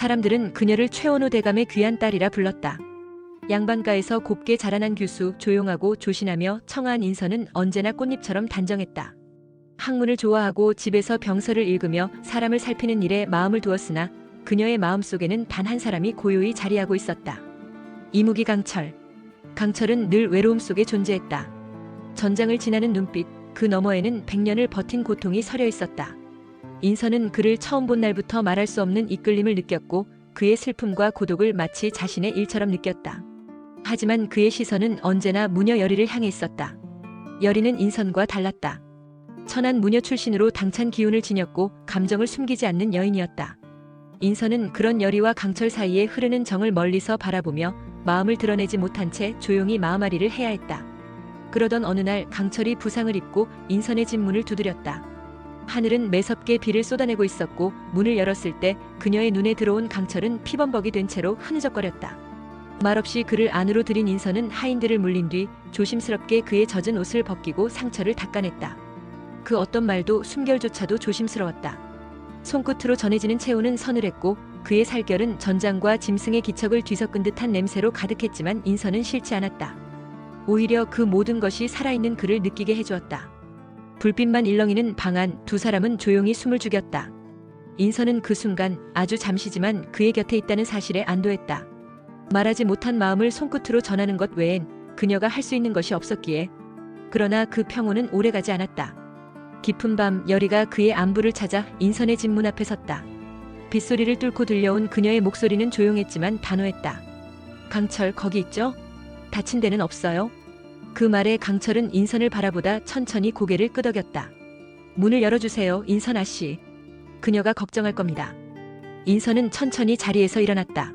사람들은 그녀를 최원호 대감의 귀한 딸이라 불렀다. 양반가에서 곱게 자라난 규수, 조용하고 조신하며 청아한 인선은 언제나 꽃잎처럼 단정했다. 학문을 좋아하고 집에서 병서를 읽으며 사람을 살피는 일에 마음을 두었으나 그녀의 마음속에는 단 한 사람이 고요히 자리하고 있었다. 이무기 강철. 강철은 늘 외로움 속에 존재했다. 전장을 지나는 눈빛, 그 너머에는 100년을 버틴 고통이 서려 있었다. 인선은 그를 처음 본 날부터 말할 수 없는 이끌림을 느꼈고 그의 슬픔과 고독을 마치 자신의 일처럼 느꼈다. 하지만 그의 시선은 언제나 무녀 여리를 향해 있었다. 여리는 인선과 달랐다. 천한 무녀 출신으로 당찬 기운을 지녔고 감정을 숨기지 않는 여인이었다. 인선은 그런 여리와 강철 사이에 흐르는 정을 멀리서 바라보며 마음을 드러내지 못한 채 조용히 마음앓이를 해야 했다. 그러던 어느 날 강철이 부상을 입고 인선의 집 문을 두드렸다. 하늘은 매섭게 비를 쏟아내고 있었고 문을 열었을 때 그녀의 눈에 들어온 강철은 피범벅이 된 채로 흐느적거렸다. 말없이 그를 안으로 들인 인선은 하인들을 물린 뒤 조심스럽게 그의 젖은 옷을 벗기고 상처를 닦아냈다. 그 어떤 말도 숨결조차도 조심스러웠다. 손끝으로 전해지는 체온은 서늘했고 그의 살결은 전장과 짐승의 기척을 뒤섞은 듯한 냄새로 가득했지만 인선은 싫지 않았다. 오히려 그 모든 것이 살아있는 그를 느끼게 해주었다. 불빛만 일렁이는 방 안 두 사람은 조용히 숨을 죽였다. 인선은 그 순간 아주 잠시지만 그의 곁에 있다는 사실에 안도했다. 말하지 못한 마음을 손끝으로 전하는 것 외엔 그녀가 할 수 있는 것이 없었기에. 그러나 그 평온은 오래가지 않았다. 깊은 밤 여리가 그의 안부를 찾아 인선의 집 문 앞에 섰다. 빗소리를 뚫고 들려온 그녀의 목소리는 조용했지만 단호했다. 강철 거기 있죠? 다친 데는 없어요? 그 말에 강철은 인선을 바라보다 천천히 고개를 끄덕였다. 문을 열어주세요, 인선 아씨. 그녀가 걱정할 겁니다. 인선은 천천히 자리에서 일어났다.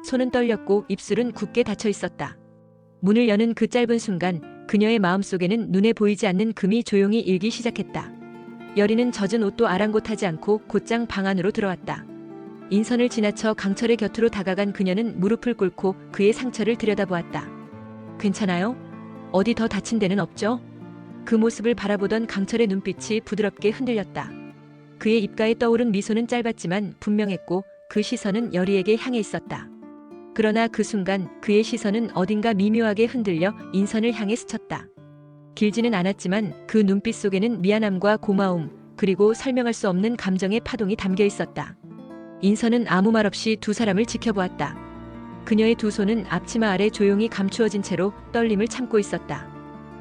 손은 떨렸고 입술은 굳게 닫혀 있었다. 문을 여는 그 짧은 순간 그녀의 마음속에는 눈에 보이지 않는 금이 조용히 일기 시작했다. 여리는 젖은 옷도 아랑곳하지 않고 곧장 방 안으로 들어왔다. 인선을 지나쳐 강철의 곁으로 다가간 그녀는 무릎을 꿇고 그의 상처를 들여다보았다. 괜찮아요? 어디 더 다친 데는 없죠? 그 모습을 바라보던 강철의 눈빛이 부드럽게 흔들렸다. 그의 입가에 떠오른 미소는 짧았지만 분명했고 그 시선은 여리에게 향해 있었다. 그러나 그 순간 그의 시선은 어딘가 미묘하게 흔들려 인선을 향해 스쳤다. 길지는 않았지만 그 눈빛 속에는 미안함과 고마움 그리고 설명할 수 없는 감정의 파동이 담겨 있었다. 인선은 아무 말 없이 두 사람을 지켜보았다. 그녀의 두 손은 앞치마 아래 조용히 감추어진 채로 떨림을 참고 있었다.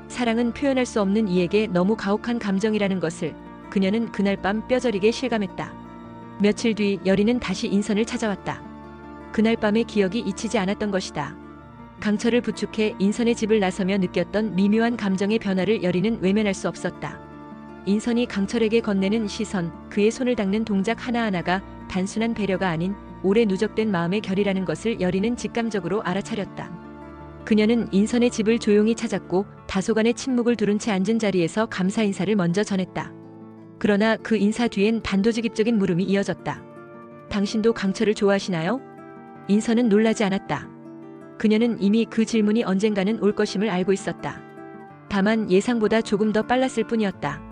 사랑은 표현할 수 없는 이에게 너무 가혹한 감정이라는 것을 그녀는 그날 밤 뼈저리게 실감했다. 며칠 뒤 여리는 다시 인선을 찾아왔다. 그날 밤의 기억이 잊히지 않았던 것이다. 강철을 부축해 인선의 집을 나서며 느꼈던 미묘한 감정의 변화를 여리는 외면할 수 없었다. 인선이 강철에게 건네는 시선, 그의 손을 닦는 동작 하나하나가 단순한 배려가 아닌 오래 누적된 마음의 결이라는 것을 여리는 직감적으로 알아차렸다. 그녀는 인선의 집을 조용히 찾았고 다소간의 침묵을 두른 채 앉은 자리에서 감사 인사를 먼저 전했다. 그러나 그 인사 뒤엔 단도직입적인 물음이 이어졌다. 당신도 강철을 좋아하시나요? 인선은 놀라지 않았다. 그녀는 이미 그 질문이 언젠가는 올 것임을 알고 있었다. 다만 예상보다 조금 더 빨랐을 뿐이었다.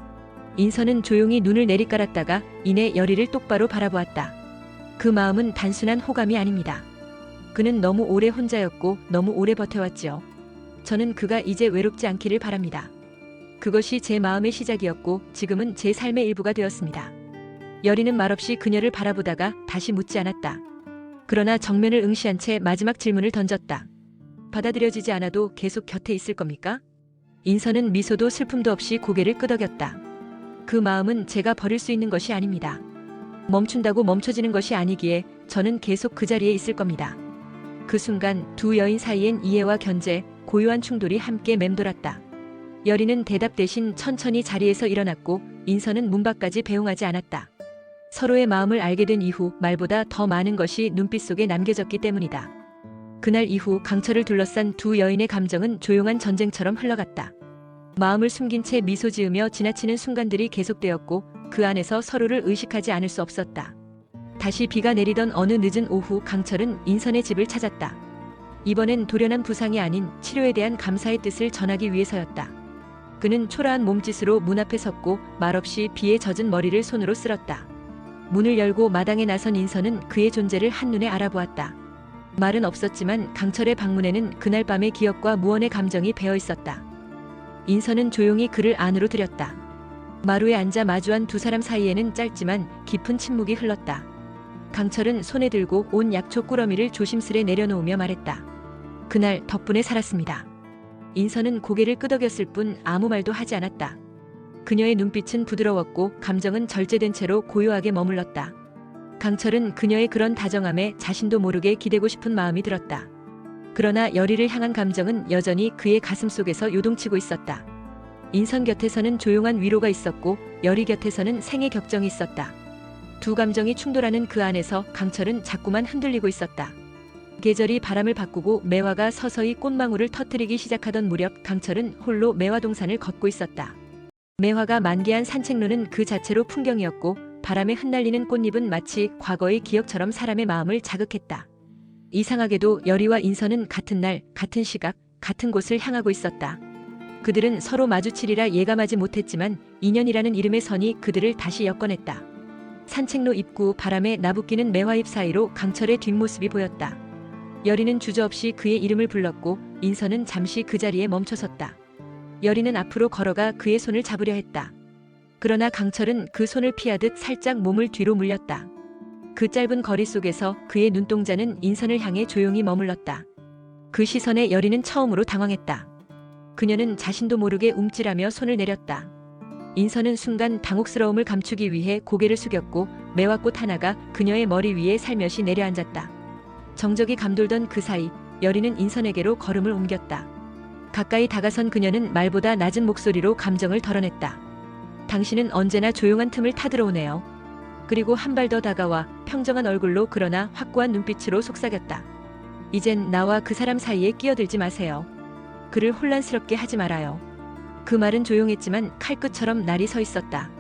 인선은 조용히 눈을 내리깔았다가 이내 여리를 똑바로 바라보았다. 그 마음은 단순한 호감이 아닙니다. 그는 너무 오래 혼자였고 너무 오래 버텨왔지요. 저는 그가 이제 외롭지 않기를 바랍니다. 그것이 제 마음의 시작이었고 지금은 제 삶의 일부가 되었습니다. 여리는 말없이 그녀를 바라보다가 다시 묻지 않았다. 그러나 정면을 응시한 채 마지막 질문을 던졌다. 받아들여지지 않아도 계속 곁에 있을 겁니까? 인선은 미소도 슬픔도 없이 고개를 끄덕였다. 그 마음은 제가 버릴 수 있는 것이 아닙니다. 멈춘다고 멈춰지는 것이 아니기에 저는 계속 그 자리에 있을 겁니다. 그 순간 두 여인 사이엔 이해와 견제, 고요한 충돌이 함께 맴돌았다. 여리는 대답 대신 천천히 자리에서 일어났고 인선은 문 밖까지 배웅하지 않았다. 서로의 마음을 알게 된 이후 말보다 더 많은 것이 눈빛 속에 남겨졌기 때문이다. 그날 이후 강철을 둘러싼 두 여인의 감정은 조용한 전쟁처럼 흘러갔다. 마음을 숨긴 채 미소 지으며 지나치는 순간들이 계속되었고 그 안에서 서로를 의식하지 않을 수 없었다. 다시 비가 내리던 어느 늦은 오후 강철은 인선의 집을 찾았다. 이번엔 돌연한 부상이 아닌 치료에 대한 감사의 뜻을 전하기 위해서였다. 그는 초라한 몸짓으로 문 앞에 섰고 말없이 비에 젖은 머리를 손으로 쓸었다. 문을 열고 마당에 나선 인선은 그의 존재를 한눈에 알아보았다. 말은 없었지만 강철의 방문에는 그날 밤의 기억과 무언의 감정이 배어 있었다. 인선은 조용히 그를 안으로 들였다. 마루에 앉아 마주한 두 사람 사이에는 짧지만 깊은 침묵이 흘렀다. 강철은 손에 들고 온 약초 꾸러미를 조심스레 내려놓으며 말했다. 그날 덕분에 살았습니다. 인선은 고개를 끄덕였을 뿐 아무 말도 하지 않았다. 그녀의 눈빛은 부드러웠고 감정은 절제된 채로 고요하게 머물렀다. 강철은 그녀의 그런 다정함에 자신도 모르게 기대고 싶은 마음이 들었다. 그러나 여리를 향한 감정은 여전히 그의 가슴속에서 요동치고 있었다. 인선 곁에서는 조용한 위로가 있었고 여리 곁에서는 생의 격정이 있었다. 두 감정이 충돌하는 그 안에서 강철은 자꾸만 흔들리고 있었다. 계절이 바람을 바꾸고 매화가 서서히 꽃망울을 터뜨리기 시작하던 무렵 강철은 홀로 매화동산을 걷고 있었다. 매화가 만개한 산책로는 그 자체로 풍경이었고 바람에 흩날리는 꽃잎은 마치 과거의 기억처럼 사람의 마음을 자극했다. 이상하게도 여리와 인선은 같은 날, 같은 시각, 같은 곳을 향하고 있었다. 그들은 서로 마주치리라 예감하지 못했지만 인연이라는 이름의 선이 그들을 다시 엮어냈다. 산책로 입구 바람에 나부끼는 매화잎 사이로 강철의 뒷모습이 보였다. 여리는 주저없이 그의 이름을 불렀고 인선은 잠시 그 자리에 멈춰섰다. 여리는 앞으로 걸어가 그의 손을 잡으려 했다. 그러나 강철은 그 손을 피하듯 살짝 몸을 뒤로 물렸다. 그 짧은 거리 속에서 그의 눈동자는 인선을 향해 조용히 머물렀다. 그 시선에 여리는 처음으로 당황했다. 그녀는 자신도 모르게 움찔하며 손을 내렸다. 인선은 순간 당혹스러움을 감추기 위해 고개를 숙였고 매화꽃 하나가 그녀의 머리 위에 살며시 내려앉았다. 정적이 감돌던 그 사이 여리는 인선에게로 걸음을 옮겼다. 가까이 다가선 그녀는 말보다 낮은 목소리로 감정을 덜어냈다. 당신은 언제나 조용한 틈을 타들어오네요. 그리고 한 발 더 다가와 평정한 얼굴로 그러나 확고한 눈빛으로 속삭였다. 이젠 나와 그 사람 사이에 끼어들지 마세요. 그를 혼란스럽게 하지 말아요. 그 말은 조용했지만 칼끝처럼 날이 서 있었다.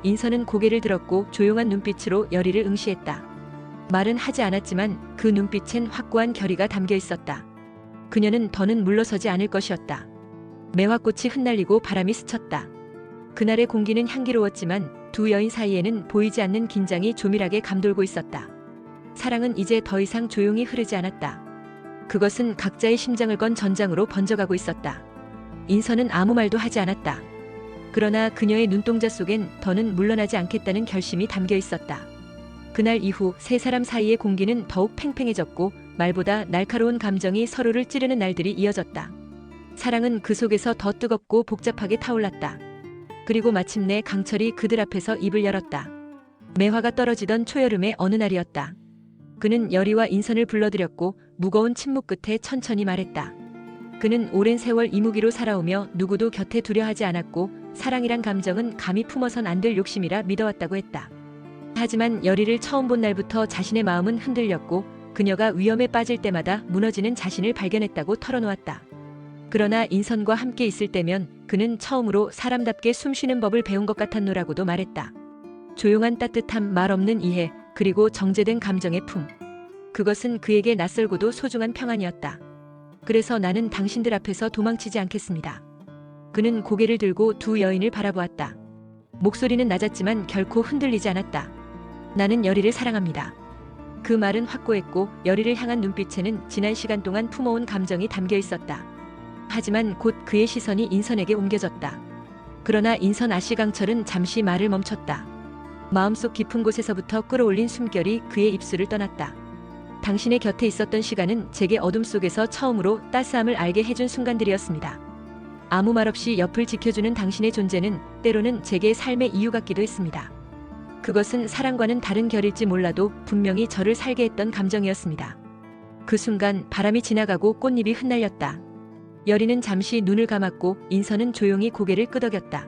인선은 고개를 들었고 조용한 눈빛으로 여리를 응시했다. 말은 하지 않았지만 그 눈빛엔 확고한 결의가 담겨 있었다. 그녀는 더는 물러서지 않을 것이었다. 매화꽃이 흩날리고 바람이 스쳤다. 그날의 공기는 향기로웠지만 두 여인 사이에는 보이지 않는 긴장이 조밀하게 감돌고 있었다. 사랑은 이제 더 이상 조용히 흐르지 않았다. 그것은 각자의 심장을 건 전장으로 번져가고 있었다. 인선은 아무 말도 하지 않았다. 그러나 그녀의 눈동자 속엔 더는 물러나지 않겠다는 결심이 담겨 있었다. 그날 이후 세 사람 사이의 공기는 더욱 팽팽해졌고 말보다 날카로운 감정이 서로를 찌르는 날들이 이어졌다. 사랑은 그 속에서 더 뜨겁고 복잡하게 타올랐다. 그리고 마침내 강철이 그들 앞에서 입을 열었다. 매화가 떨어지던 초여름의 어느 날이었다. 그는 여리와 인선을 불러들였고 무거운 침묵 끝에 천천히 말했다. 그는 오랜 세월 이무기로 살아오며 누구도 곁에 두려 하지 않았고 사랑이란 감정은 감히 품어선 안 될 욕심이라 믿어왔다고 했다. 하지만 여리를 처음 본 날부터 자신의 마음은 흔들렸고 그녀가 위험에 빠질 때마다 무너지는 자신을 발견했다고 털어놓았다. 그러나 인선과 함께 있을 때면 그는 처음으로 사람답게 숨쉬는 법을 배운 것 같았노라고도 말했다. 조용한 따뜻함, 말 없는 이해, 그리고 정제된 감정의 품. 그것은 그에게 낯설고도 소중한 평안이었다. 그래서 나는 당신들 앞에서 도망치지 않겠습니다. 그는 고개를 들고 두 여인을 바라보았다. 목소리는 낮았지만 결코 흔들리지 않았다. 나는 여리를 사랑합니다. 그 말은 확고했고 여리를 향한 눈빛에는 지난 시간 동안 품어온 감정이 담겨 있었다. 하지만 곧 그의 시선이 인선에게 옮겨졌다. 그러나 인선 아씨강철은 잠시 말을 멈췄다. 마음속 깊은 곳에서부터 끌어올린 숨결이 그의 입술을 떠났다. 당신의 곁에 있었던 시간은 제게 어둠 속에서 처음으로 따스함을 알게 해준 순간들이었습니다. 아무 말 없이 옆을 지켜주는 당신의 존재는 때로는 제게 삶의 이유 같기도 했습니다. 그것은 사랑과는 다른 결일지 몰라도 분명히 저를 살게 했던 감정이었습니다. 그 순간 바람이 지나가고 꽃잎이 흩날렸다. 여리는 잠시 눈을 감았고 인선은 조용히 고개를 끄덕였다.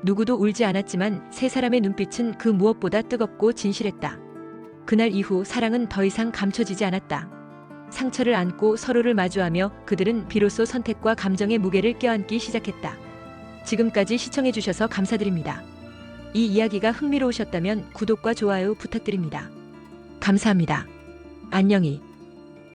누구도 울지 않았지만 세 사람의 눈빛은 그 무엇보다 뜨겁고 진실했다. 그날 이후 사랑은 더 이상 감춰지지 않았다. 상처를 안고 서로를 마주하며 그들은 비로소 선택과 감정의 무게를 껴안기 시작했다. 지금까지 시청해주셔서 감사드립니다. 이 이야기가 흥미로우셨다면 구독과 좋아요 부탁드립니다. 감사합니다. 안녕히.